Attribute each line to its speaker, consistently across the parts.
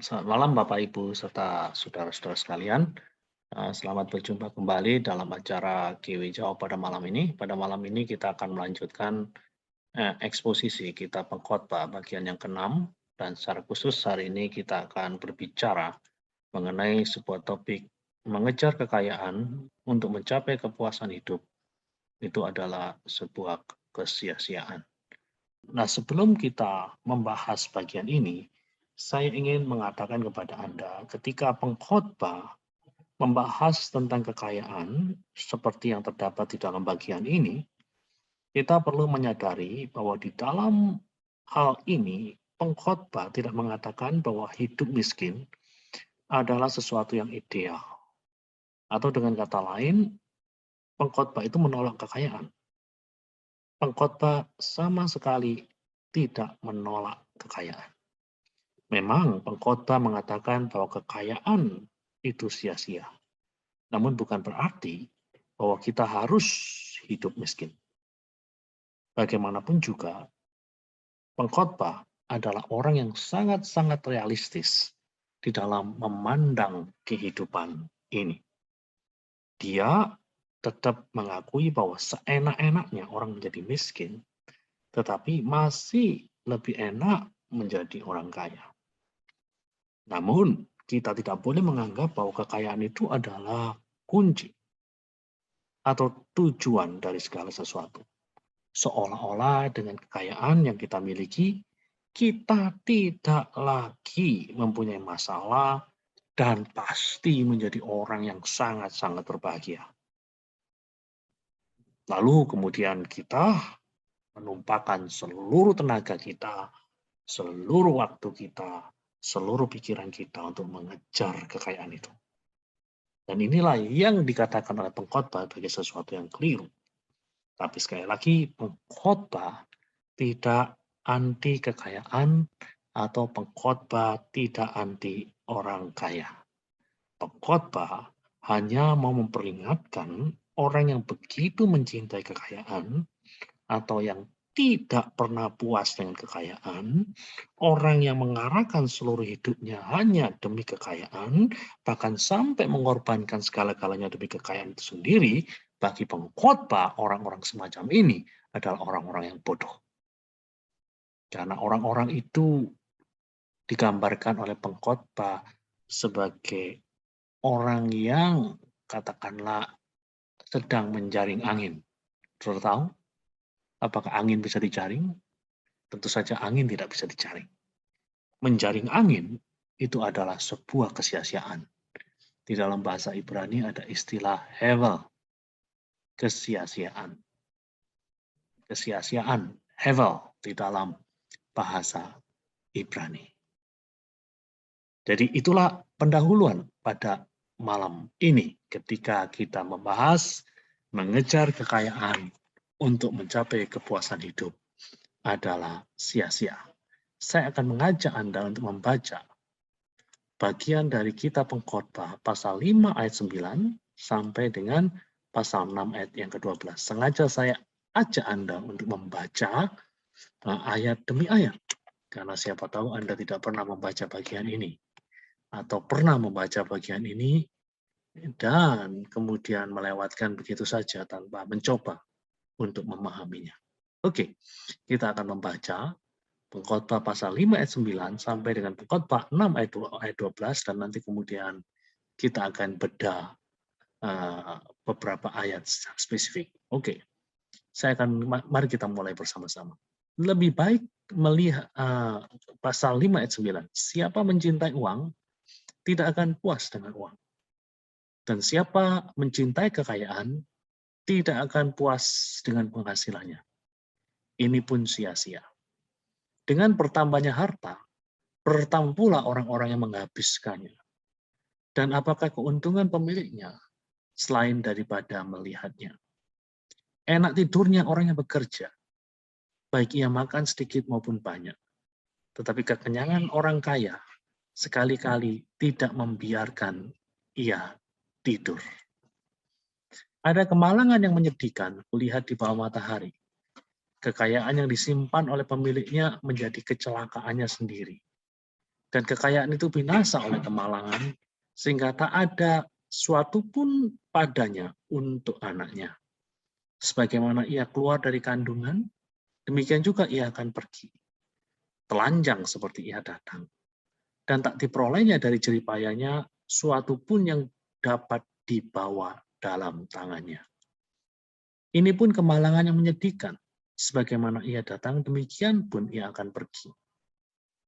Speaker 1: Selamat malam Bapak Ibu serta saudara-saudara sekalian. Selamat berjumpa kembali dalam acara Kiwi Jawab pada malam ini. Pada malam ini kita akan melanjutkan eksposisi kitab Pengkhotbah bagian yang keenam, dan secara khusus hari ini kita akan berbicara mengenai sebuah topik mengejar kekayaan untuk mencapai kepuasan hidup. Itu adalah sebuah kesia-siaan. Nah, sebelum kita membahas bagian ini, saya ingin mengatakan kepada Anda, ketika pengkhotbah membahas tentang kekayaan, seperti yang terdapat di dalam bagian ini, kita perlu menyadari bahwa di dalam hal ini, pengkhotbah tidak mengatakan bahwa hidup miskin adalah sesuatu yang ideal. Atau dengan kata lain, pengkhotbah itu menolak kekayaan. Pengkhotbah sama sekali tidak menolak kekayaan. Memang pengkhotbah mengatakan bahwa kekayaan itu sia-sia. Namun bukan berarti bahwa kita harus hidup miskin. Bagaimanapun juga, pengkhotbah adalah orang yang sangat-sangat realistis di dalam memandang kehidupan ini. Dia tetap mengakui bahwa seenak-enaknya orang menjadi miskin, tetapi masih lebih enak menjadi orang kaya. Namun, kita tidak boleh menganggap bahwa kekayaan itu adalah kunci atau tujuan dari segala sesuatu. Seolah-olah dengan kekayaan yang kita miliki, kita tidak lagi mempunyai masalah dan pasti menjadi orang yang sangat-sangat berbahagia. Lalu kemudian kita menumpahkan seluruh tenaga kita, seluruh waktu kita, seluruh pikiran kita untuk mengejar kekayaan itu. Dan inilah yang dikatakan oleh pengkhotbah sebagai sesuatu yang keliru. Tapi sekali lagi, pengkhotbah tidak anti kekayaan atau pengkhotbah tidak anti orang kaya. Pengkhotbah hanya mau memperingatkan orang yang begitu mencintai kekayaan atau yang tidak pernah puas dengan kekayaan, orang yang mengarahkan seluruh hidupnya hanya demi kekayaan, bahkan sampai mengorbankan segala-galanya demi kekayaan itu sendiri, bagi pengkhotbah orang-orang semacam ini adalah orang-orang yang bodoh. Karena orang-orang itu digambarkan oleh pengkhotbah sebagai orang yang katakanlah sedang menjaring angin. Saudara tahu apakah angin bisa dijaring? Tentu saja angin tidak bisa dijaring. Menjaring angin itu adalah sebuah kesia-siaan. Di dalam bahasa Ibrani ada istilah hevel, kesia-siaan. Kesia-siaan, hevel di dalam bahasa Ibrani. Jadi itulah pendahuluan pada malam ini ketika kita membahas mengejar kekayaan untuk mencapai kepuasan hidup adalah sia-sia. Saya akan mengajak Anda untuk membaca bagian dari kitab Pengkhotbah pasal 5 ayat 9 sampai dengan pasal 6 ayat yang ke-12. Sengaja saya ajak Anda untuk membaca ayat demi ayat, karena siapa tahu Anda tidak pernah membaca bagian ini, atau pernah membaca bagian ini dan kemudian melewatkan begitu saja tanpa mencoba untuk memahaminya. Oke, kita akan membaca Pengkhotbah pasal 5 ayat 9 sampai dengan Pengkhotbah 6 ayat 12, dan nanti kemudian kita akan bedah beberapa ayat spesifik. Oke, mari kita mulai bersama-sama. Lebih baik melihat pasal 5 ayat 9. Siapa mencintai uang tidak akan puas dengan uang. Dan siapa mencintai kekayaan tidak akan puas dengan penghasilannya. Ini pun sia-sia. Dengan bertambahnya harta, bertambah pula orang-orang yang menghabiskannya. Dan apakah keuntungan pemiliknya selain daripada melihatnya? Enak tidurnya orang yang bekerja, baik ia makan sedikit maupun banyak. Tetapi kekenyangan orang kaya sekali-kali tidak membiarkan ia tidur. Ada kemalangan yang menyedihkan kulihat di bawah matahari. Kekayaan yang disimpan oleh pemiliknya menjadi kecelakaannya sendiri. Dan kekayaan itu binasa oleh kemalangan, sehingga tak ada suatu pun padanya untuk anaknya. Sebagaimana ia keluar dari kandungan, demikian juga ia akan pergi. Telanjang seperti ia datang. Dan tak diperolehnya dari jeripayanya suatu pun yang dapat dibawa dalam tangannya. Ini pun kemalangan yang menyedihkan. Sebagaimana ia datang, demikian pun ia akan pergi.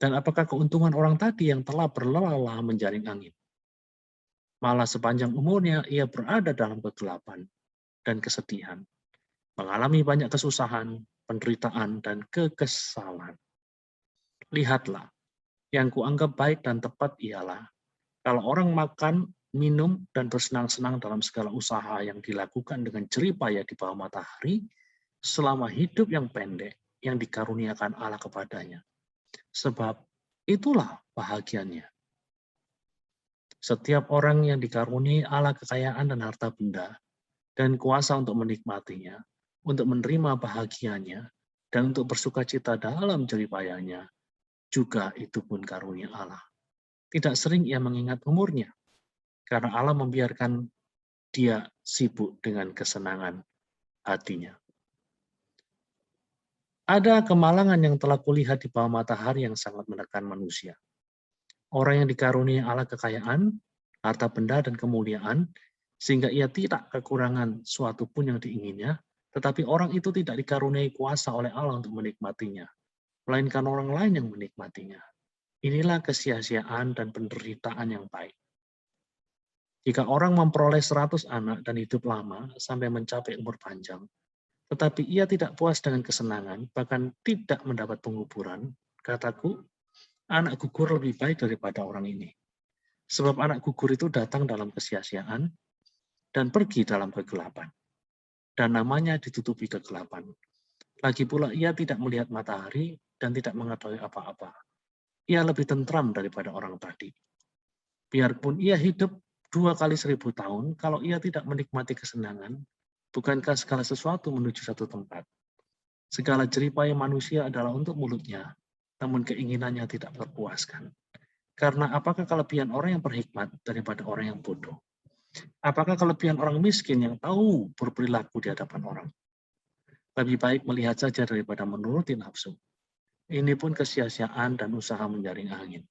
Speaker 1: Dan apakah keuntungan orang tadi yang telah berlelah menjaring angin? Malah sepanjang umurnya ia berada dalam kegelapan dan kesedihan, mengalami banyak kesusahan, penderitaan, dan kekesalan. Lihatlah, yang kuanggap baik dan tepat ialah kalau orang makan, minum, dan bersenang-senang dalam segala usaha yang dilakukan dengan jeripaya di bawah matahari selama hidup yang pendek yang dikaruniakan Allah kepadanya. Sebab itulah bahagianya. Setiap orang yang dikaruniai Allah kekayaan dan harta benda dan kuasa untuk menikmatinya, untuk menerima bahagianya, dan untuk bersuka cita dalam jeripayanya, juga itu pun karunia Allah. Tidak sering ia mengingat umurnya, karena Allah membiarkan dia sibuk dengan kesenangan hatinya. Ada kemalangan yang telah kulihat di bawah matahari yang sangat menekan manusia. Orang yang dikaruniai Allah kekayaan, harta benda, dan kemuliaan, sehingga ia tidak kekurangan suatu pun yang diinginnya, tetapi orang itu tidak dikaruniai kuasa oleh Allah untuk menikmatinya, melainkan orang lain yang menikmatinya. Inilah kesia-siaan dan penderitaan yang baik. Jika orang memperoleh 100 anak dan hidup lama sampai mencapai umur panjang, tetapi ia tidak puas dengan kesenangan, bahkan tidak mendapat penguburan, kataku, anak gugur lebih baik daripada orang ini. Sebab anak gugur itu datang dalam kesia-siaan dan pergi dalam kegelapan. Dan namanya ditutupi kegelapan. Lagi pula ia tidak melihat matahari dan tidak mengetahui apa-apa. Ia lebih tentram daripada orang tadi. Biarpun ia hidup 2 kali 1000 tahun, kalau ia tidak menikmati kesenangan, bukankah segala sesuatu menuju satu tempat? Segala jeripaya manusia adalah untuk mulutnya, namun keinginannya tidak terpuaskan. Karena apakah kelebihan orang yang berhikmat daripada orang yang bodoh? Apakah kelebihan orang miskin yang tahu berperilaku di hadapan orang? Lebih baik melihat saja daripada menuruti nafsu. Ini pun kesia-siaan dan usaha menjaring angin.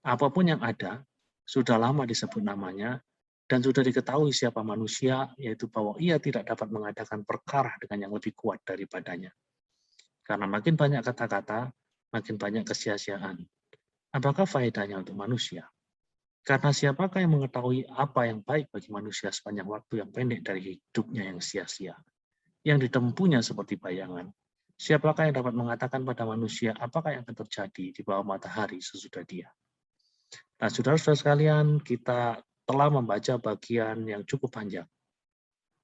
Speaker 1: Apapun yang ada, sudah lama disebut namanya, dan sudah diketahui siapa manusia, yaitu bahwa ia tidak dapat mengadakan perkara dengan yang lebih kuat daripadanya. Karena makin banyak kata-kata, makin banyak kesia-siaan. Apakah faedahnya untuk manusia? Karena siapakah yang mengetahui apa yang baik bagi manusia sepanjang waktu yang pendek dari hidupnya yang sia-sia, yang ditempuhnya seperti bayangan? Siapakah yang dapat mengatakan pada manusia apakah yang akan terjadi di bawah matahari sesudah dia? Nah, saudara-saudara sekalian, kita telah membaca bagian yang cukup panjang.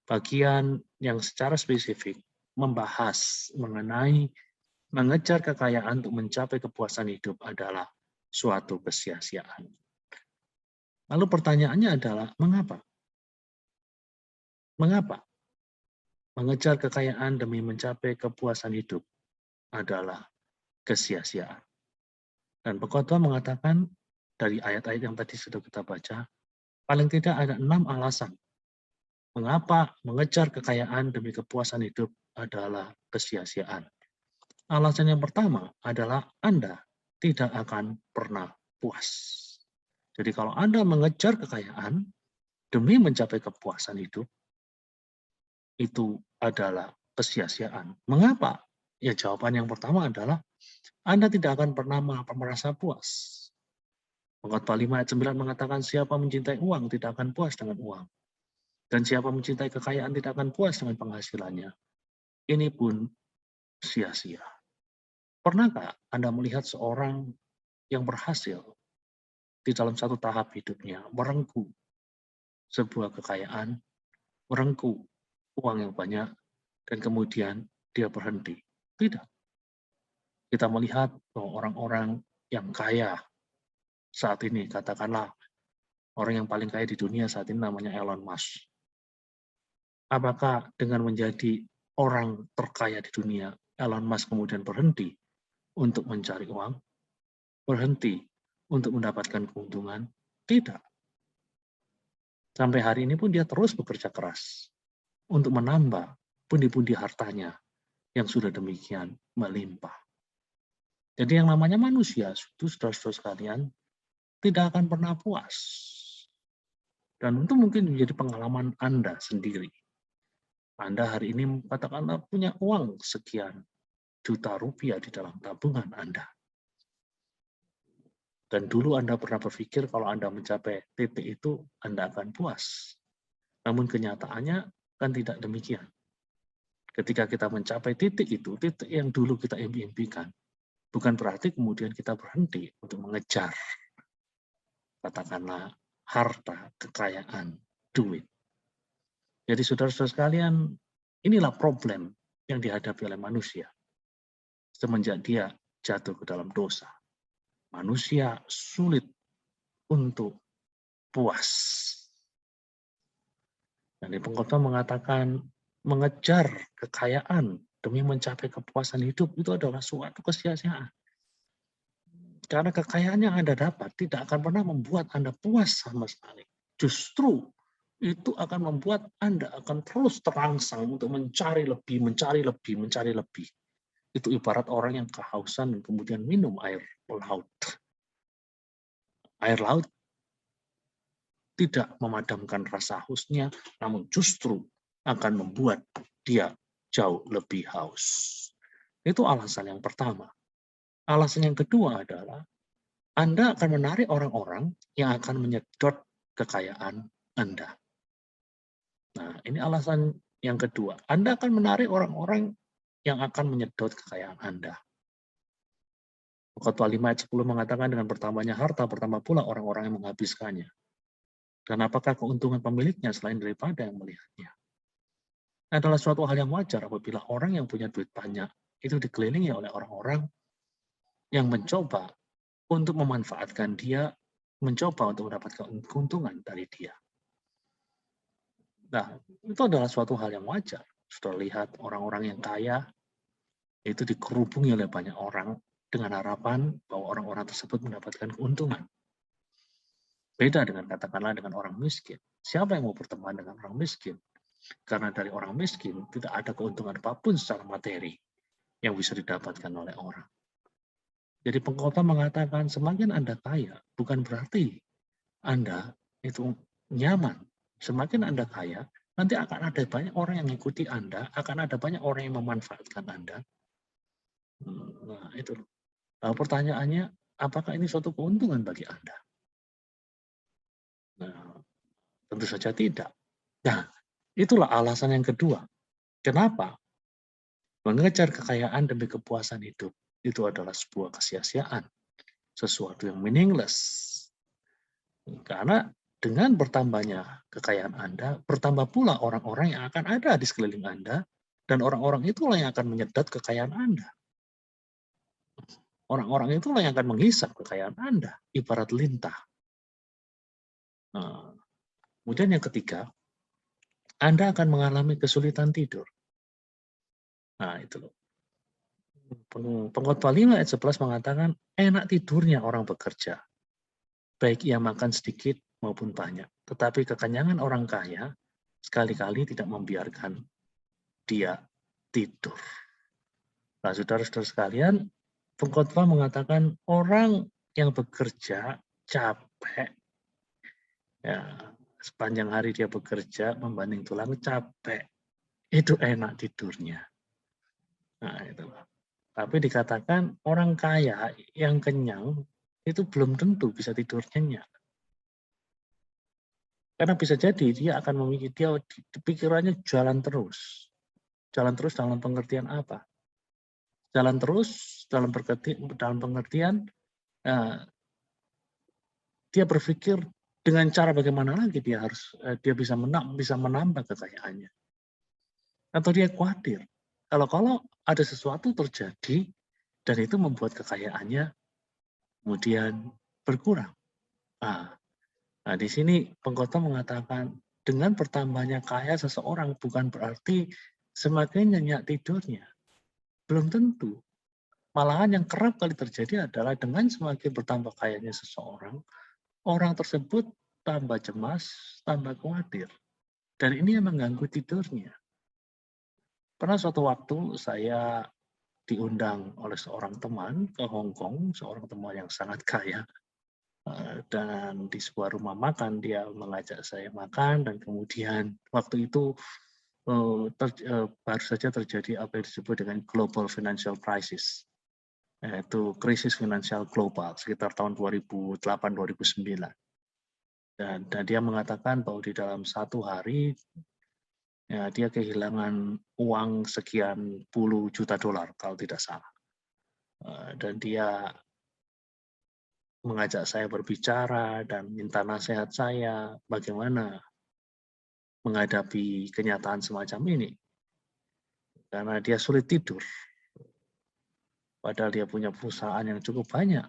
Speaker 1: Bagian yang secara spesifik membahas mengenai mengejar kekayaan untuk mencapai kepuasan hidup adalah suatu kesia-siaan. Lalu pertanyaannya adalah, mengapa? Mengapa? Mengejar kekayaan demi mencapai kepuasan hidup adalah kesia-siaan. Dan pengkhotbah mengatakan, dari ayat-ayat yang tadi sudah kita baca, paling tidak ada 6 alasan mengapa mengejar kekayaan demi kepuasan hidup adalah kesia-siaan. Alasan yang pertama adalah Anda tidak akan pernah puas. Jadi kalau Anda mengejar kekayaan demi mencapai kepuasan hidup, itu adalah kesia-siaan. Mengapa? Ya jawaban yang pertama adalah Anda tidak akan pernah merasa puas. Pengkhotbah 5 ayat 9 mengatakan siapa mencintai uang tidak akan puas dengan uang. Dan siapa mencintai kekayaan tidak akan puas dengan penghasilannya. Ini pun sia-sia. Pernahkah Anda melihat seorang yang berhasil di dalam satu tahap hidupnya merengkuh sebuah kekayaan, merengkuh uang yang banyak, dan kemudian dia berhenti? Tidak. Kita melihat bahwa orang-orang yang kaya saat ini, katakanlah orang yang paling kaya di dunia saat ini namanya Elon Musk. Apakah dengan menjadi orang terkaya di dunia, Elon Musk kemudian berhenti untuk mencari uang? Berhenti untuk mendapatkan keuntungan? Tidak. Sampai hari ini pun dia terus bekerja keras untuk menambah pundi-pundi hartanya yang sudah demikian melimpah. Jadi yang namanya manusia, itu saudara-saudara sekalian, tidak akan pernah puas. Dan itu mungkin menjadi pengalaman Anda sendiri. Anda hari ini katakanlah punya uang sekian juta rupiah di dalam tabungan Anda. Dan dulu Anda pernah berpikir kalau Anda mencapai titik itu, Anda akan puas. Namun kenyataannya kan tidak demikian. Ketika kita mencapai titik itu, titik yang dulu kita impikan, bukan berarti kemudian kita berhenti untuk mengejar, katakanlah, harta, kekayaan, duit. Jadi saudara-saudara sekalian, inilah problem yang dihadapi oleh manusia. Semenjak dia jatuh ke dalam dosa, manusia sulit untuk puas. Dan di pengkhotbah mengatakan mengejar kekayaan demi mencapai kepuasan hidup itu adalah suatu kesia-siaan. Karena kekayaan yang Anda dapat tidak akan pernah membuat Anda puas sama sekali. Justru itu akan membuat Anda akan terus terangsang untuk mencari lebih, mencari lebih, mencari lebih. Itu ibarat orang yang kehausan dan kemudian minum air laut. Air laut tidak memadamkan rasa hausnya, namun justru akan membuat dia jauh lebih haus. Itu alasan yang pertama. Alasan yang kedua adalah Anda akan menarik orang-orang yang akan menyedot kekayaan Anda. Nah, ini alasan yang kedua. Anda akan menarik orang-orang yang akan menyedot kekayaan Anda. Khotbah 5 ayat 10 mengatakan dengan bertambahnya harta, bertambah pula orang-orang yang menghabiskannya. Dan apakah keuntungan pemiliknya selain daripada yang melihatnya? Adalah suatu hal yang wajar apabila orang yang punya duit banyak itu dikelilingi oleh orang-orang yang mencoba untuk memanfaatkan dia, mencoba untuk mendapatkan keuntungan dari dia. Nah, itu adalah suatu hal yang wajar. Sudah lihat orang-orang yang kaya itu dikerubungi oleh banyak orang dengan harapan bahwa orang-orang tersebut mendapatkan keuntungan. Beda dengan katakanlah dengan orang miskin. Siapa yang mau berteman dengan orang miskin? Karena dari orang miskin tidak ada keuntungan apapun secara materi yang bisa didapatkan oleh orang. Jadi pengkhotbah mengatakan semakin Anda kaya bukan berarti Anda itu nyaman. Semakin Anda kaya, nanti akan ada banyak orang yang mengikuti Anda, akan ada banyak orang yang memanfaatkan Anda. Nah, itu. Nah, pertanyaannya, apakah ini suatu keuntungan bagi Anda? Nah, tentu saja tidak. Nah, itulah alasan yang kedua. Kenapa? Mengejar kekayaan demi kepuasan hidup itu adalah sebuah kesia-siaan, sesuatu yang meaningless. Karena dengan bertambahnya kekayaan Anda, bertambah pula orang-orang yang akan ada di sekeliling Anda, dan orang-orang itulah yang akan menyedot kekayaan Anda. Orang-orang itulah yang akan menghisap kekayaan Anda, ibarat lintah. Nah, kemudian yang ketiga, Anda akan mengalami kesulitan tidur. Nah, itu loh. Pengkhotbah 5 ayat 11 mengatakan, enak tidurnya orang bekerja, baik ia makan sedikit maupun banyak. Tetapi kekenyangan orang kaya sekali-kali tidak membiarkan dia tidur. Nah, saudara-saudara sekalian, pengkhotbah mengatakan orang yang bekerja capek, ya sepanjang hari dia bekerja membanding tulang capek, itu enak tidurnya. Nah, itu. Tapi dikatakan orang kaya yang kenyang itu belum tentu bisa tidur nyenyak. Karena bisa jadi dia akan memikir, dia pikirannya jalan terus. Jalan terus dalam pengertian apa? Jalan terus dalam pengertian dia berpikir dengan cara bagaimana lagi dia bisa menambah kekayaannya. Atau dia khawatir kalau ada sesuatu terjadi dan itu membuat kekayaannya kemudian berkurang. Nah, di sini pengkhotbah mengatakan dengan bertambahnya kaya seseorang bukan berarti semakin nyenyak tidurnya. Belum tentu. Malahan yang kerap kali terjadi adalah dengan semakin bertambah kayanya seseorang, orang tersebut tambah cemas, tambah khawatir. Dan ini yang mengganggu tidurnya. Pernah suatu waktu saya diundang oleh seorang teman ke Hong Kong, seorang teman yang sangat kaya. Dan di sebuah rumah makan dia mengajak saya makan dan kemudian waktu itu baru saja terjadi apa yang disebut dengan global financial crisis, yaitu krisis finansial global sekitar tahun 2008-2009. Dan dia mengatakan bahwa di dalam satu hari ya, dia kehilangan uang sekian puluh juta dolar kalau tidak salah. Dan dia mengajak saya berbicara dan minta nasihat saya bagaimana menghadapi kenyataan semacam ini. Karena dia sulit tidur. Padahal dia punya perusahaan yang cukup banyak.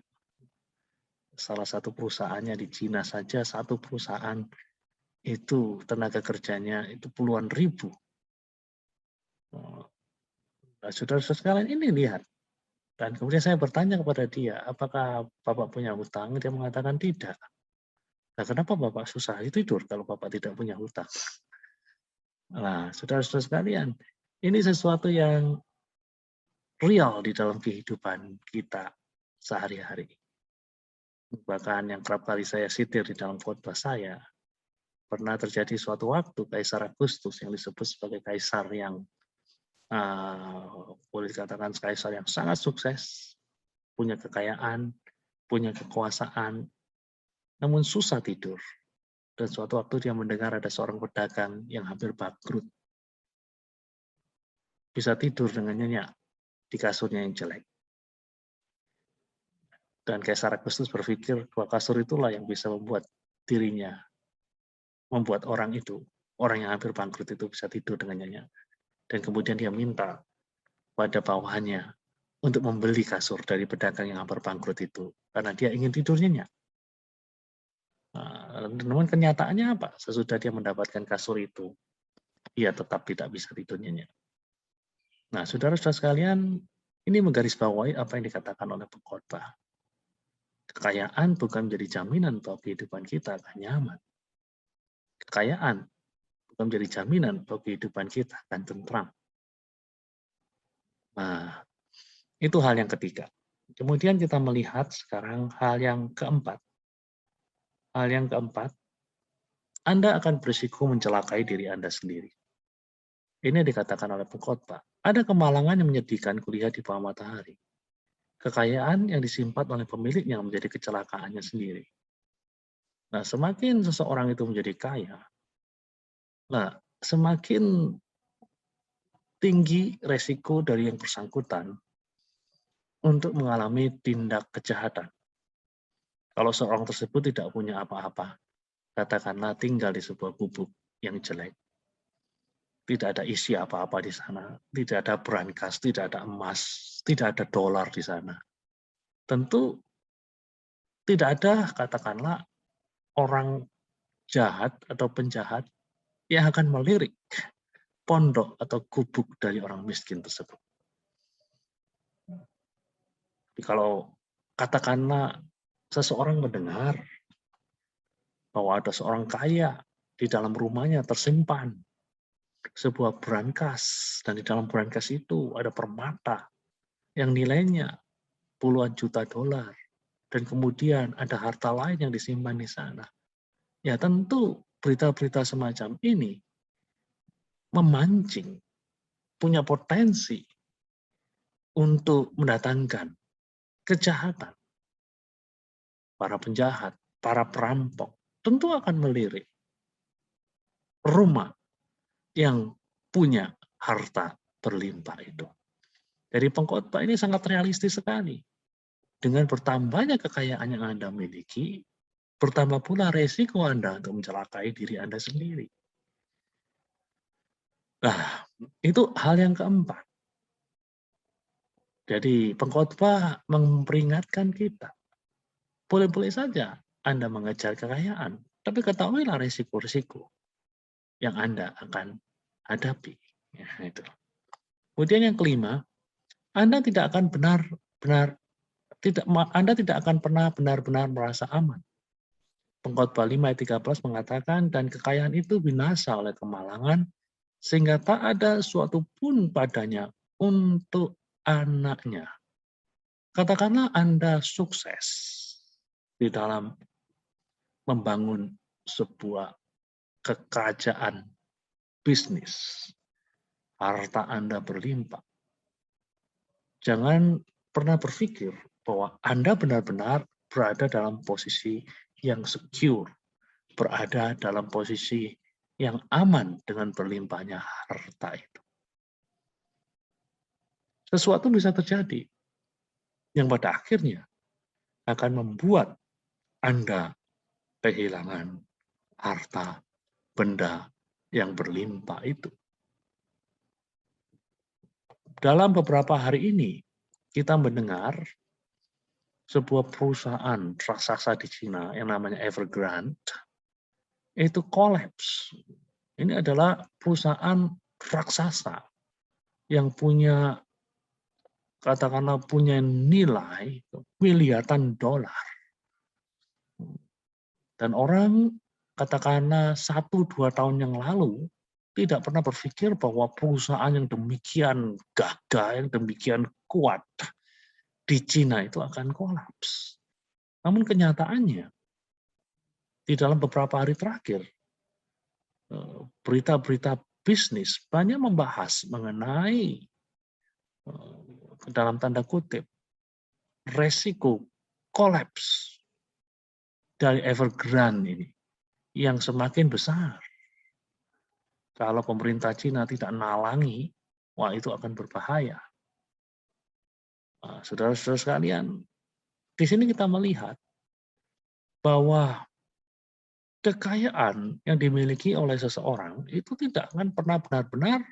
Speaker 1: Salah satu perusahaannya di Cina saja, satu perusahaan itu tenaga kerjanya itu puluhan ribu. Nah, saudara-saudara sekalian ini lihat. Dan kemudian saya bertanya kepada dia, apakah Bapak punya hutang? Dia mengatakan tidak. Nah, kenapa Bapak susah tidur kalau Bapak tidak punya hutang? Nah, saudara-saudara sekalian, ini sesuatu yang real di dalam kehidupan kita sehari-hari. Bahkan yang kerap kali saya sitir di dalam khotbah saya, pernah terjadi suatu waktu Kaisar Agustus yang disebut sebagai kaisar yang boleh dikatakan kaisar yang sangat sukses, punya kekayaan, punya kekuasaan, namun susah tidur. Dan suatu waktu dia mendengar ada seorang pedagang yang hampir bangkrut. Bisa tidur dengan nyenyak di kasurnya yang jelek. Dan Kaisar Agustus berpikir bahwa kasur itulah yang bisa membuat dirinya, membuat orang itu, orang yang hampir bangkrut itu bisa tidur dengan nyenyak. Dan kemudian dia minta pada bawahannya untuk membeli kasur dari pedagang yang hampir bangkrut itu. Karena dia ingin tidur nyenyak. Namun kenyataannya apa? Sesudah dia mendapatkan kasur itu, ia tetap tidak bisa tidur nyenyak. Nah, saudara-saudara sekalian, ini menggarisbawahi apa yang dikatakan oleh pengkhotbah. Kekayaan bukan menjadi jaminan bahwa kehidupan kita akan nyaman. Kekayaan bukan menjadi jaminan bahwa kehidupan kita akan tentram. Nah, itu hal yang ketiga. Kemudian kita melihat sekarang hal yang keempat. Hal yang keempat, Anda akan berisiko mencelakai diri Anda sendiri. Ini dikatakan oleh pengkhotbah. Ada kemalangan yang menyedihkan kulihat di bawah matahari. Kekayaan yang disimpan oleh pemiliknya menjadi kecelakaannya sendiri. Nah, semakin seseorang itu menjadi kaya, nah, semakin tinggi resiko dari yang bersangkutan untuk mengalami tindak kejahatan. Kalau seorang tersebut tidak punya apa-apa, katakanlah tinggal di sebuah gubuk yang jelek, tidak ada isi apa-apa di sana, tidak ada brankas, tidak ada emas, tidak ada dolar di sana. Tentu tidak ada, katakanlah, orang jahat atau penjahat yang akan melirik pondok atau gubuk dari orang miskin tersebut. Jadi kalau katakanlah seseorang mendengar bahwa ada seorang kaya di dalam rumahnya tersimpan sebuah brankas, dan di dalam brankas itu ada permata yang nilainya puluhan juta dolar, dan kemudian ada harta lain yang disimpan di sana. Ya tentu berita-berita semacam ini memancing, punya potensi untuk mendatangkan kejahatan. Para penjahat, para perampok tentu akan melirik rumah yang punya harta berlimpah itu. Jadi pengkhotbah ini sangat realistis sekali. Dengan bertambahnya kekayaan yang Anda miliki, bertambah pula resiko Anda untuk mencelakai diri Anda sendiri. Nah, itu hal yang keempat. Jadi pengkhotbah memperingatkan kita. Boleh-boleh saja Anda mengejar kekayaan, tapi ketahuilah risiko-risiko yang Anda akan hadapi. Ya, itu. Kemudian yang kelima, Anda tidak akan benar benar Anda tidak akan pernah benar-benar merasa aman. Pengkhotbah 5 ayat 13 mengatakan, dan kekayaan itu binasa oleh kemalangan, sehingga tak ada suatu pun padanya untuk anaknya. Katakanlah Anda sukses di dalam membangun sebuah kerajaan bisnis. Harta Anda berlimpah. Jangan pernah berpikir bahwa Anda benar-benar berada dalam posisi yang secure, berada dalam posisi yang aman dengan berlimpahnya harta itu. Sesuatu bisa terjadi yang pada akhirnya akan membuat Anda kehilangan harta, benda yang berlimpah itu. Dalam beberapa hari ini, kita mendengar sebuah perusahaan raksasa di Cina yang namanya Evergrande itu kolaps. Ini adalah perusahaan raksasa yang punya, katakanlah punya nilai miliaran dolar. Dan orang katakanlah 1-2 tahun yang lalu tidak pernah berpikir bahwa perusahaan yang demikian gagah, yang demikian kuat di Cina itu akan kolaps. Namun kenyataannya, di dalam beberapa hari terakhir, berita-berita bisnis banyak membahas mengenai, dalam tanda kutip, resiko kolaps dari Evergrande ini yang semakin besar. Kalau pemerintah Cina tidak nalangi, wah itu akan berbahaya. Nah, saudara-saudara sekalian, di sini kita melihat bahwa kekayaan yang dimiliki oleh seseorang itu tidak akan pernah benar-benar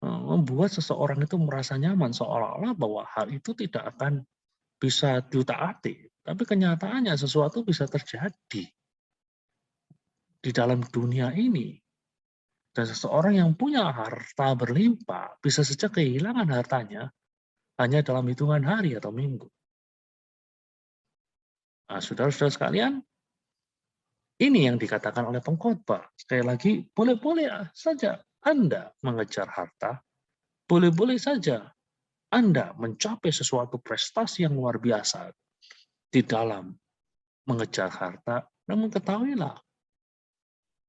Speaker 1: membuat seseorang itu merasa nyaman, seolah-olah bahwa hal itu tidak akan bisa ditaati. Tapi kenyataannya sesuatu bisa terjadi di dalam dunia ini. Dan seseorang yang punya harta berlimpah bisa saja kehilangan hartanya hanya dalam hitungan hari atau minggu. Nah, saudara-saudara sekalian, ini yang dikatakan oleh pengkhotbah. Sekali lagi, boleh-boleh saja Anda mengejar harta, boleh-boleh saja Anda mencapai sesuatu prestasi yang luar biasa di dalam mengejar harta, namun ketahuilah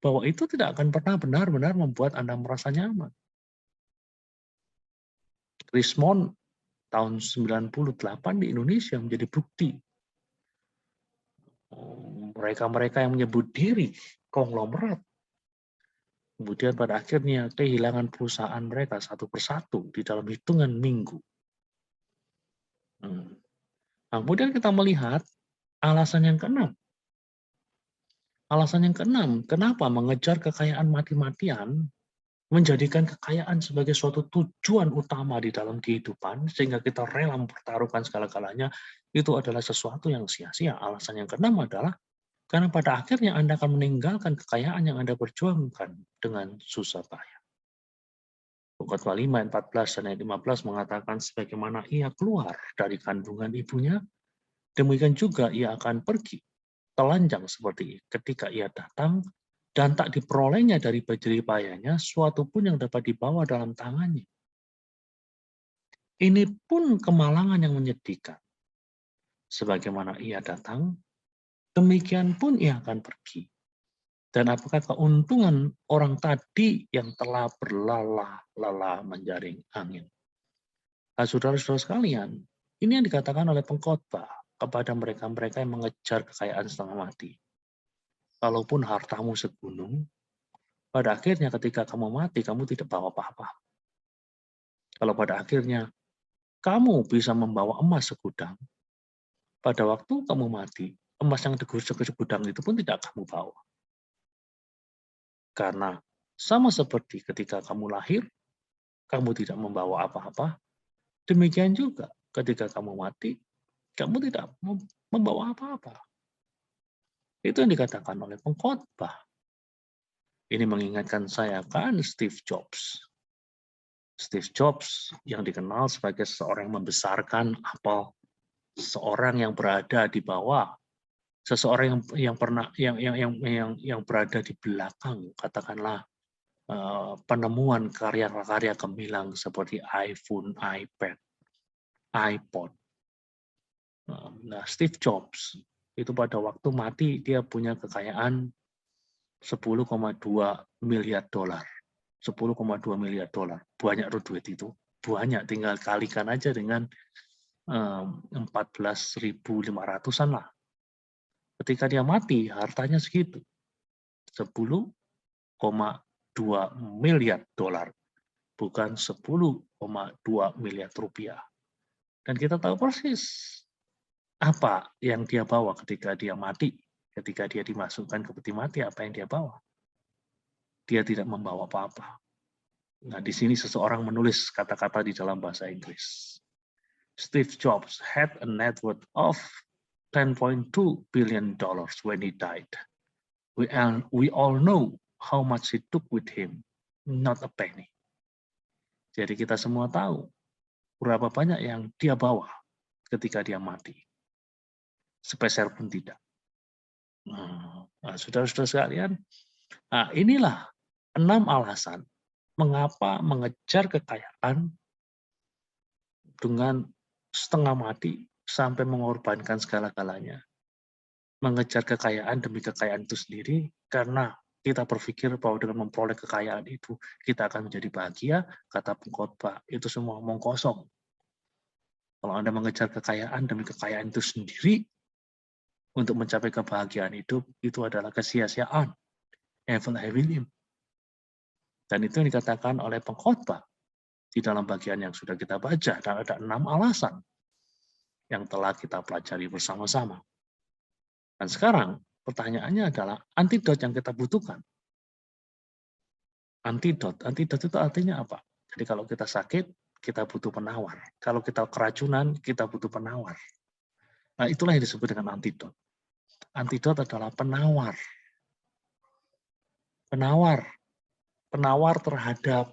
Speaker 1: bahwa itu tidak akan pernah benar-benar membuat Anda merasa nyaman. Richmond tahun 98 di Indonesia menjadi bukti. Mereka-mereka yang menyebut diri konglomerat, kemudian pada akhirnya kehilangan perusahaan mereka satu persatu di dalam hitungan minggu. Nah, kemudian kita melihat alasan yang keenam. Alasan yang keenam, kenapa mengejar kekayaan mati-matian menjadikan kekayaan sebagai suatu tujuan utama di dalam kehidupan, sehingga kita rela mempertaruhkan segala-galanya, itu adalah sesuatu yang sia-sia. Alasan yang keenam adalah karena pada akhirnya Anda akan meninggalkan kekayaan yang Anda perjuangkan dengan susah payah. Pengkhotbah 5 ayat 14 dan ayat 15 mengatakan, sebagaimana ia keluar dari kandungan ibunya, demikian juga ia akan pergi. Telanjang seperti ketika ia datang, dan tak diperolehnya dari jerih payahnya suatu pun yang dapat dibawa dalam tangannya. Ini pun kemalangan yang menyedihkan. Sebagaimana ia datang, demikian pun ia akan pergi. Dan apakah keuntungan orang tadi yang telah berlalah-lalah menjaring angin? Nah, saudara-saudara sekalian, ini yang dikatakan oleh pengkhotbah kepada mereka-mereka yang mengejar kekayaan setengah mati. Kalaupun hartamu segunung, pada akhirnya ketika kamu mati, kamu tidak bawa apa-apa. Kalau pada akhirnya kamu bisa membawa emas segudang, pada waktu kamu mati, emas yang di segudang itu pun tidak kamu bawa. Karena sama seperti ketika kamu lahir, kamu tidak membawa apa-apa, demikian juga ketika kamu mati, kamu tidak membawa apa-apa. Itu yang dikatakan oleh pengkhotbah. Ini mengingatkan saya kan Steve Jobs. Steve Jobs yang dikenal sebagai seorang yang membesarkan Apple, seorang yang berada di bawah, seseorang yang pernah yang berada di belakang, katakanlah penemuan karya-karya gemilang seperti iPhone, iPad, iPod. Nah, Steve Jobs itu pada waktu mati dia punya kekayaan 10,2 miliar dolar. 10,2 miliar dolar. Banyak duit itu. Banyak, tinggal kalikan aja dengan 14.500-an lah. Ketika dia mati, hartanya segitu. 10,2 miliar dolar. Bukan 10,2 miliar rupiah. Dan kita tahu persis apa yang dia bawa ketika dia mati. Ketika dia dimasukkan ke peti mati, apa yang dia bawa? Dia tidak membawa apa-apa. Nah, di sini seseorang menulis kata-kata di dalam bahasa Inggris. Steve Jobs had a net worth of $10.2 billion when he died. We all know how much he took with him, not a penny. Jadi kita semua tahu berapa banyak yang dia bawa ketika dia mati. Sepeser pun tidak. Nah, saudara-saudara sekalian, nah inilah 6 alasan mengapa mengejar kekayaan dengan setengah mati sampai mengorbankan segala-galanya. Mengejar kekayaan demi kekayaan itu sendiri karena kita berpikir bahwa dengan memperoleh kekayaan itu kita akan menjadi bahagia, kata pengkhotbah, itu semua omong kosong. Kalau Anda mengejar kekayaan demi kekayaan itu sendiri untuk mencapai kebahagiaan hidup, itu adalah kesia-siaan. Evel Hewilliam. Dan itu yang dikatakan oleh pengkhotbah di dalam bagian yang sudah kita baca, dan ada 6 alasan yang telah kita pelajari bersama-sama. Dan sekarang pertanyaannya adalah antidot yang kita butuhkan. Antidot itu artinya apa? Jadi kalau kita sakit, kita butuh penawar. Kalau kita keracunan, kita butuh penawar. Nah, itulah yang disebut dengan antidot. Antidot adalah penawar. Penawar terhadap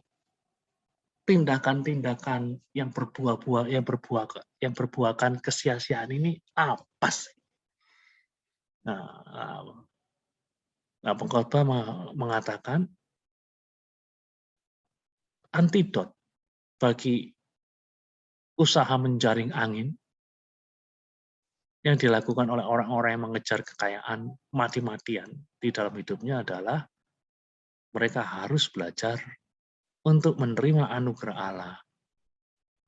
Speaker 1: tindakan-tindakan yang berbuahkan kesia-siaan ini apa sih? Nah, pengkhotbah mengatakan antidot bagi usaha menjaring angin yang dilakukan oleh orang-orang yang mengejar kekayaan mati-matian di dalam hidupnya adalah mereka harus belajar untuk menerima anugerah Allah,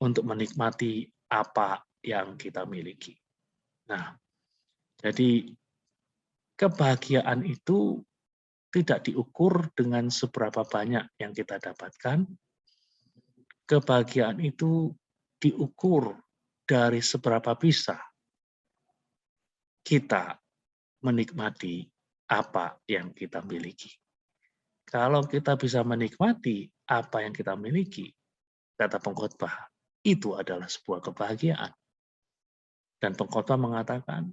Speaker 1: untuk menikmati apa yang kita miliki. Nah, jadi kebahagiaan itu tidak diukur dengan seberapa banyak yang kita dapatkan. Kebahagiaan itu diukur dari seberapa bisa kita menikmati apa yang kita miliki. Kalau kita bisa menikmati apa yang kita miliki, kata pengkhotbah, itu adalah sebuah kebahagiaan. Dan pengkhotbah mengatakan,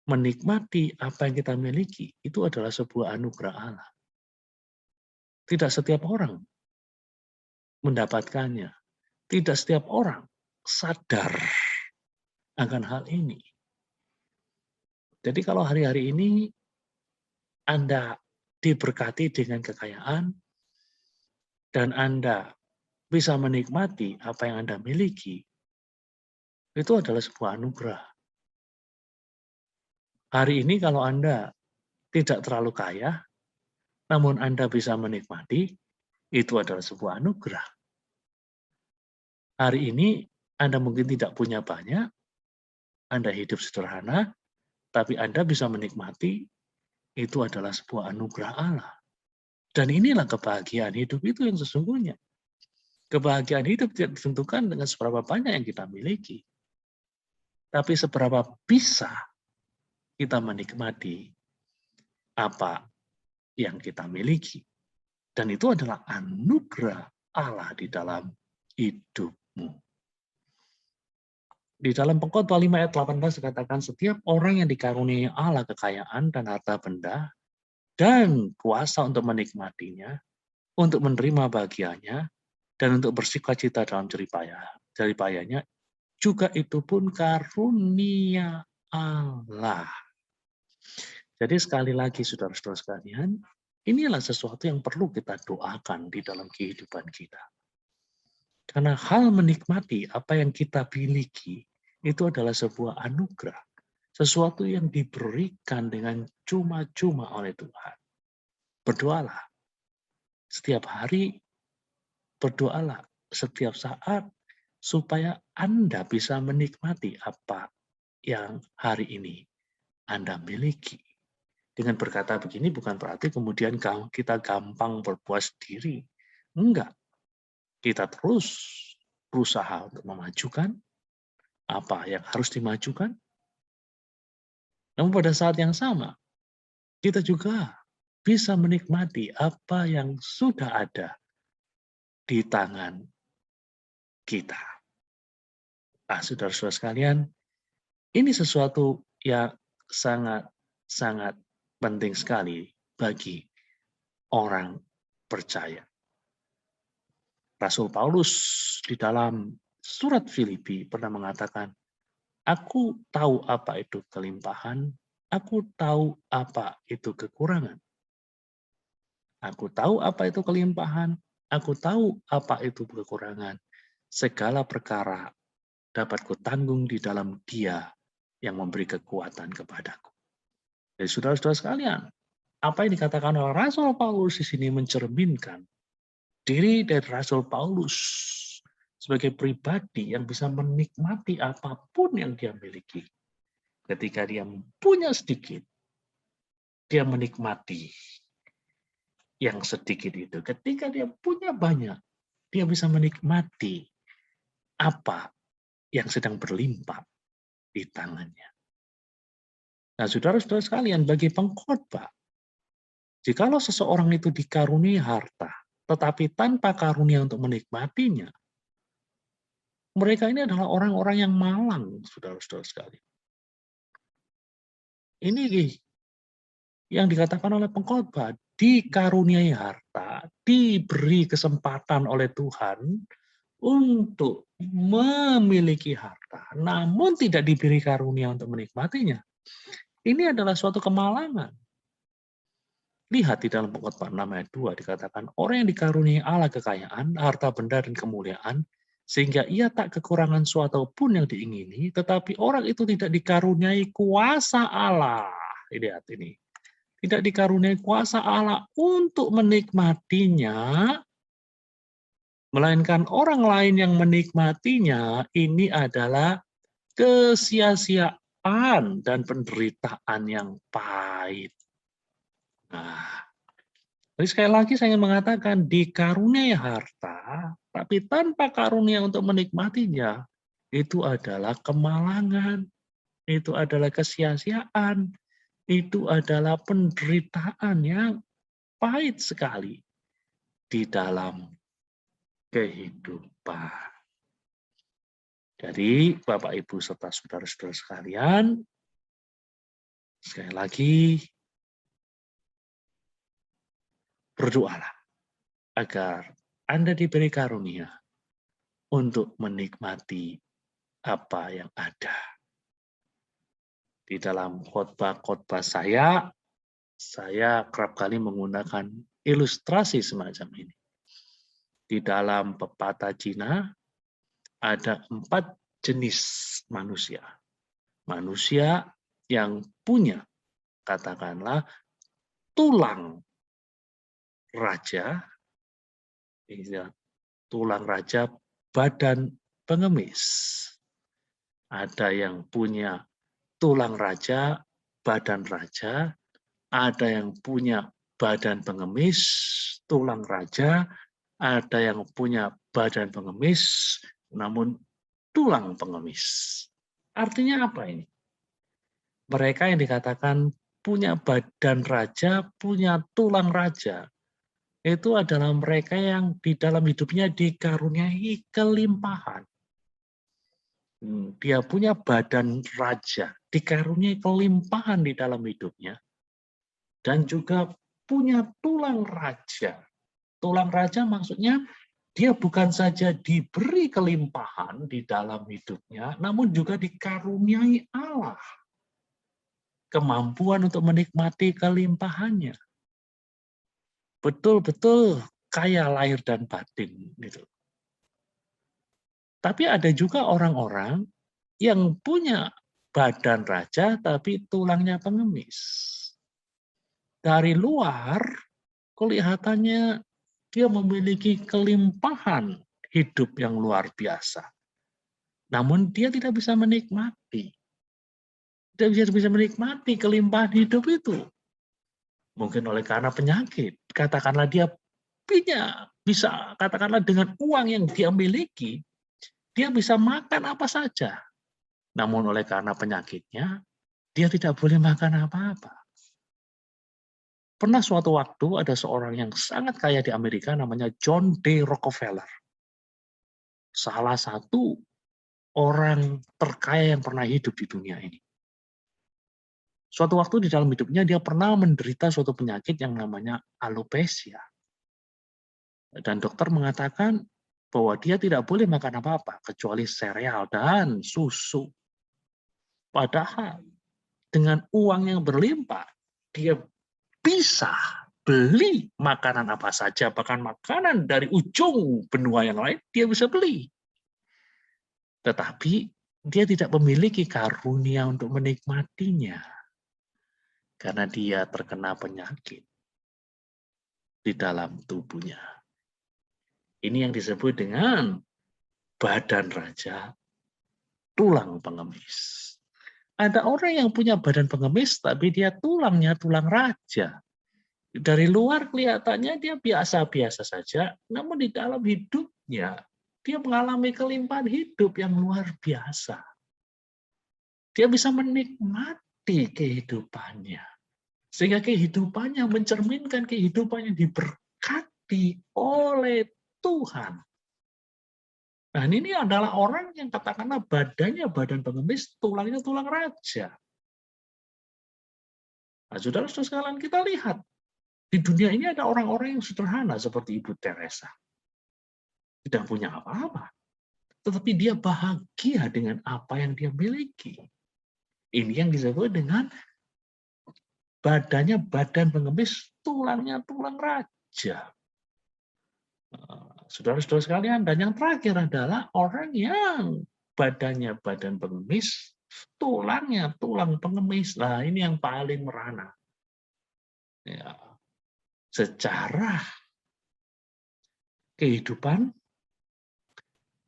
Speaker 1: menikmati apa yang kita miliki, itu adalah sebuah anugerah Allah. Tidak setiap orang mendapatkannya. Tidak setiap orang sadar akan hal ini. Jadi kalau hari-hari ini Anda diberkati dengan kekayaan, dan Anda bisa menikmati apa yang Anda miliki, itu adalah sebuah anugerah. Hari ini kalau Anda tidak terlalu kaya, namun Anda bisa menikmati, itu adalah sebuah anugerah. Hari ini Anda mungkin tidak punya banyak, Anda hidup sederhana, tapi Anda bisa menikmati, itu adalah sebuah anugerah Allah. Dan inilah kebahagiaan hidup itu yang sesungguhnya. Kebahagiaan hidup tidak ditentukan dengan seberapa banyak yang kita miliki, tapi seberapa bisa kita menikmati apa yang kita miliki. Dan itu adalah anugerah Allah di dalam hidupmu. Di dalam Pengkhotbah 5 ayat 18 dikatakan, setiap orang yang dikaruniai Allah kekayaan dan harta benda dan kuasa untuk menikmatinya, untuk menerima bagiannya, dan untuk bersukacita dalam jeripayanya, juga itu pun karunia Allah. Jadi sekali lagi saudara-saudara sekalian, inilah sesuatu yang perlu kita doakan di dalam kehidupan kita. Karena hal menikmati apa yang kita miliki itu adalah sebuah anugerah. Sesuatu yang diberikan dengan cuma-cuma oleh Tuhan. Berdoalah. Setiap hari, berdoalah. Setiap saat, supaya Anda bisa menikmati apa yang hari ini Anda miliki. Dengan berkata begini bukan berarti kemudian kita gampang berpuas diri. Enggak. Kita terus berusaha untuk memajukan apa yang harus dimajukan. Namun pada saat yang sama, kita juga bisa menikmati apa yang sudah ada di tangan kita. Nah, saudara-saudara sekalian, ini sesuatu yang sangat penting sekali bagi orang percaya. Rasul Paulus di dalam surat Filipi pernah mengatakan, aku tahu apa itu kelimpahan, aku tahu apa itu kekurangan. Aku tahu apa itu kelimpahan, aku tahu apa itu kekurangan. Segala perkara dapat kutanggung di dalam Dia yang memberi kekuatan kepadaku. Jadi saudara-saudara sekalian, apa yang dikatakan oleh Rasul Paulus di sini mencerminkan diri dari Rasul Paulus sebagai pribadi yang bisa menikmati apapun yang dia miliki. Ketika dia punya sedikit, dia menikmati yang sedikit itu. Ketika dia punya banyak, dia bisa menikmati apa yang sedang berlimpah di tangannya. Nah, saudara-saudara sekalian, bagi pengkhotbah, jikalau seseorang itu dikaruniai harta, tetapi tanpa karunia untuk menikmatinya, mereka ini adalah orang-orang yang malang, saudara-saudara sekalian. Ini yang dikatakan oleh pengkhotbah, dikaruniai harta, diberi kesempatan oleh Tuhan untuk memiliki harta, namun tidak diberi karunia untuk menikmatinya. Ini adalah suatu kemalangan. Lihat di dalam pengkhotbah 6 ayat 2 dikatakan, orang yang dikaruniai Allah kekayaan, harta benda dan kemuliaan, sehingga ia tak kekurangan suatu pun yang diingini, tetapi orang itu tidak dikaruniai kuasa Allah. Lihat ini. Tidak dikaruniai kuasa Allah untuk menikmatinya, melainkan orang lain yang menikmatinya. Ini adalah kesia-siaan dan penderitaan yang pahit. Nah, jadi sekali lagi saya ingin mengatakan, dikaruniai harta, tapi tanpa karunia untuk menikmatinya, itu adalah kemalangan, itu adalah kesia-siaan, itu adalah penderitaan yang pahit sekali di dalam kehidupan. Jadi Bapak Ibu serta saudara-saudara sekalian, sekali lagi berdoalah agar Anda diberi karunia untuk menikmati apa yang ada. Di dalam khotbah-khotbah saya kerap kali menggunakan ilustrasi semacam ini. Di dalam pepatah Cina ada 4 jenis manusia. Manusia yang punya, katakanlah, tulang raja, badan pengemis. Ada yang punya tulang raja, badan raja, ada yang punya badan pengemis, tulang raja, ada yang punya badan pengemis, namun tulang pengemis. Artinya apa ini? Mereka yang dikatakan punya badan raja, punya tulang raja, itu adalah mereka yang di dalam hidupnya dikaruniai kelimpahan. Dia punya badan raja, dikaruniai kelimpahan di dalam hidupnya, dan juga punya tulang raja. Tulang raja maksudnya Dia bukan saja diberi kelimpahan di dalam hidupnya, namun juga dikaruniai Allah kemampuan untuk menikmati kelimpahannya. Betul-betul kaya lahir dan batin gitu. Tapi ada juga orang-orang yang punya badan raja tapi tulangnya pengemis. Dari luar kelihatannya dia memiliki kelimpahan hidup yang luar biasa. Namun dia tidak bisa menikmati. Tidak bisa menikmati kelimpahan hidup itu. Mungkin oleh karena penyakit. Katakanlah dia bisa, katakanlah dengan uang yang dia miliki, dia bisa makan apa saja. Namun oleh karena penyakitnya, dia tidak boleh makan apa-apa. Pernah suatu waktu ada seorang yang sangat kaya di Amerika namanya John D. Rockefeller. Salah satu orang terkaya yang pernah hidup di dunia ini. Suatu waktu di dalam hidupnya dia pernah menderita suatu penyakit yang namanya alopecia. Dan dokter mengatakan bahwa dia tidak boleh makan apa-apa kecuali sereal dan susu. Padahal dengan uang yang berlimpah, dia bisa beli makanan apa saja, bahkan makanan dari ujung benua yang lain, dia bisa beli. Tetapi dia tidak memiliki karunia untuk menikmatinya. Karena dia terkena penyakit di dalam tubuhnya. Ini yang disebut dengan badan raja, tulang pengemis. Ada orang yang punya badan pengemis, tapi dia tulangnya tulang raja. Dari luar kelihatannya dia biasa-biasa saja, namun di dalam hidupnya, dia mengalami kelimpahan hidup yang luar biasa. Dia bisa menikmati kehidupannya. Sehingga kehidupannya mencerminkan kehidupan yang diberkati oleh Tuhan. Nah, ini adalah orang yang katakanlah badannya badan pengemis, tulangnya tulang raja. Nah, saudara-saudara sekalian, kita lihat di dunia ini ada orang-orang yang sederhana seperti Ibu Teresa. Tidak punya apa-apa, tetapi dia bahagia dengan apa yang dia miliki. Ini yang disebut dengan badannya badan pengemis, tulangnya tulang raja. Saudara-saudara sekalian, dan yang terakhir adalah orang yang badannya badan pengemis, tulangnya tulang pengemis. Nah, ini yang paling merana. Ya, secara kehidupan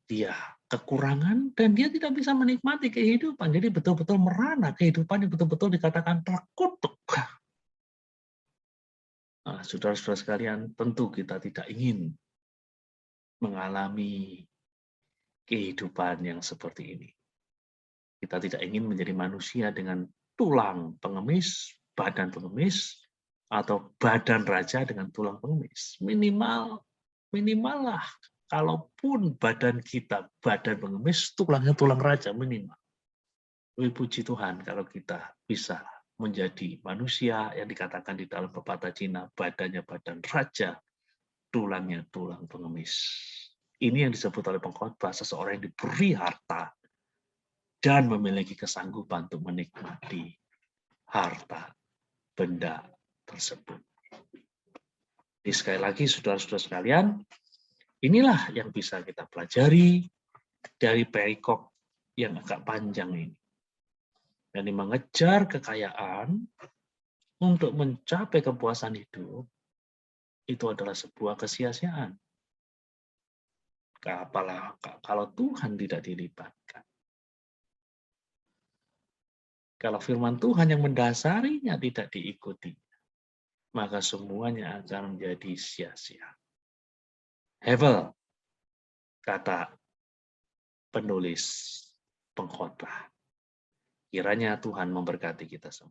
Speaker 1: dia kekurangan dan dia tidak bisa menikmati kehidupan. Jadi betul-betul merana, kehidupannya betul-betul dikatakan terkutuk. Nah, saudara-saudara sekalian, tentu kita tidak ingin mengalami kehidupan yang seperti ini. Kita tidak ingin menjadi manusia dengan tulang pengemis, badan pengemis, atau badan raja dengan tulang pengemis. Minimal lah. Kalaupun badan kita badan pengemis, tulangnya tulang raja minimal. Tapi puji Tuhan kalau kita bisa menjadi manusia yang dikatakan di dalam pepatah Cina, badannya badan raja, tulangnya tulang pengemis. Ini yang disebut oleh pengkhotbah, seseorang yang diberi harta dan memiliki kesanggupan untuk menikmati harta benda tersebut. Jadi sekali lagi saudara-saudara sekalian, inilah yang bisa kita pelajari dari perikop yang agak panjang ini. Dan mengejar kekayaan untuk mencapai kepuasan hidup, itu adalah sebuah kesia-siaan. Kalau Tuhan tidak dilibatkan. Kalau firman Tuhan yang mendasarinya tidak diikuti, maka semuanya akan menjadi sia-sia. Hevel, kata penulis pengkhotbah. Kiranya Tuhan memberkati kita semua.